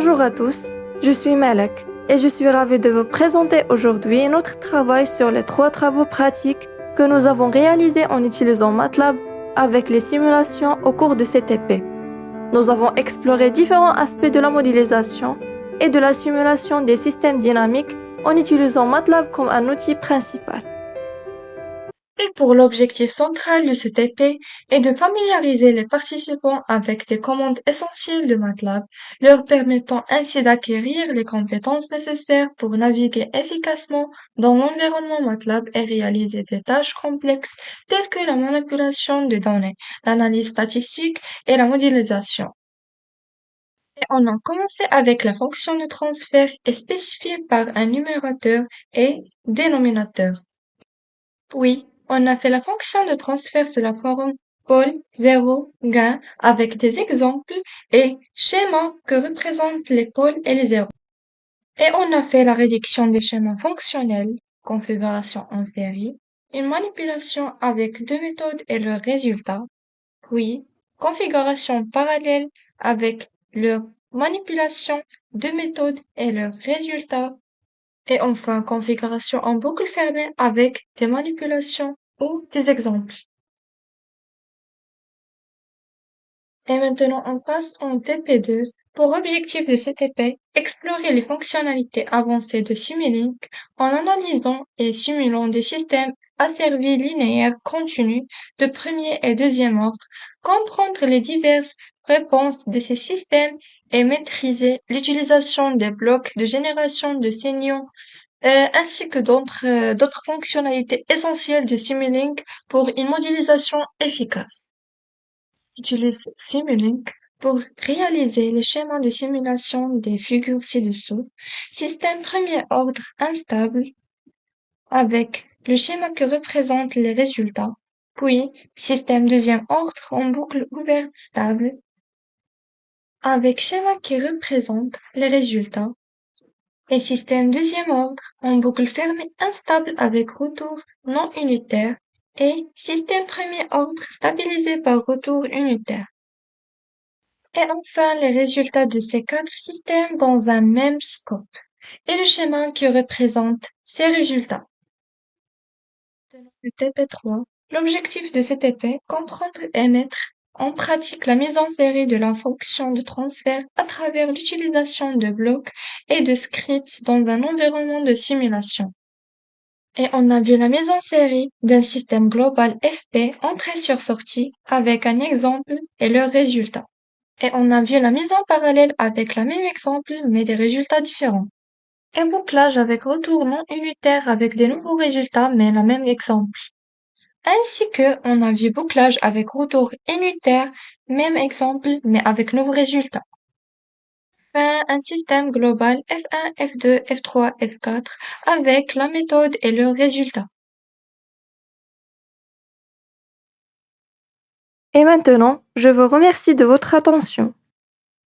Bonjour à tous, je suis Malek et je suis ravie de vous présenter aujourd'hui notre travail sur les 3 travaux pratiques que nous avons réalisés en utilisant MATLAB avec les simulations au cours de cet EP. Nous avons exploré différents aspects de la modélisation et de la simulation des systèmes dynamiques en utilisant MATLAB comme un outil principal. Et pour l'objectif central de ce TP est de familiariser les participants avec des commandes essentielles de MATLAB, leur permettant ainsi d'acquérir les compétences nécessaires pour naviguer efficacement dans l'environnement MATLAB et réaliser des tâches complexes telles que la manipulation de données, l'analyse statistique et la modélisation. Et on a commencé avec la fonction de transfert est spécifiée par un numérateur et dénominateur. Oui, on a fait la fonction de transfert sous la forme pôle, zéro, gain avec des exemples et schémas que représentent les pôles et les zéros. Et on a fait la réduction des schémas fonctionnels, configuration en série, une manipulation avec deux méthodes et leurs résultats. Oui, configuration parallèle avec leur manipulation, deux méthodes et leurs résultats. Et enfin, configuration en boucle fermée avec des manipulations ou des exemples. Et maintenant, on passe en TP2. Pour objectif de ce TP, explorer les fonctionnalités avancées de Simulink en analysant et simulant des systèmes asservis linéaires continus de premier et deuxième ordre, comprendre les diverses réponses de ces systèmes et maîtriser l'utilisation des blocs de génération de signaux ainsi que d'autres fonctionnalités essentielles de Simulink pour une modélisation efficace. Utilise Simulink pour réaliser les schémas de simulation des figures ci-dessous. Système premier ordre instable avec le schéma qui représente les résultats. Puis, système deuxième ordre en boucle ouverte stable avec schéma qui représente les résultats. Et système deuxième ordre en boucle fermée instable avec retour non unitaire et système premier ordre stabilisé par retour unitaire. Et enfin, les résultats de ces 4 systèmes dans un même scope et le schéma qui représente ces résultats. Le TP3. L'objectif de cet TP, comprendre et mettre en pratique la mise en série de la fonction de transfert à travers l'utilisation de blocs et de scripts dans un environnement de simulation. Et on a vu la mise en série d'un système global FP entrée sur sortie avec un exemple et leurs résultats. Et on a vu la mise en parallèle avec le même exemple mais des résultats différents. Et bouclage avec retour non unitaire avec des nouveaux résultats mais le même exemple. Ainsi que on a vu bouclage avec retour unitaire, même exemple mais avec nouveaux résultats. Enfin, un système global F1, F2, F3, F4 avec la méthode et leurs résultats. Et maintenant, je vous remercie de votre attention.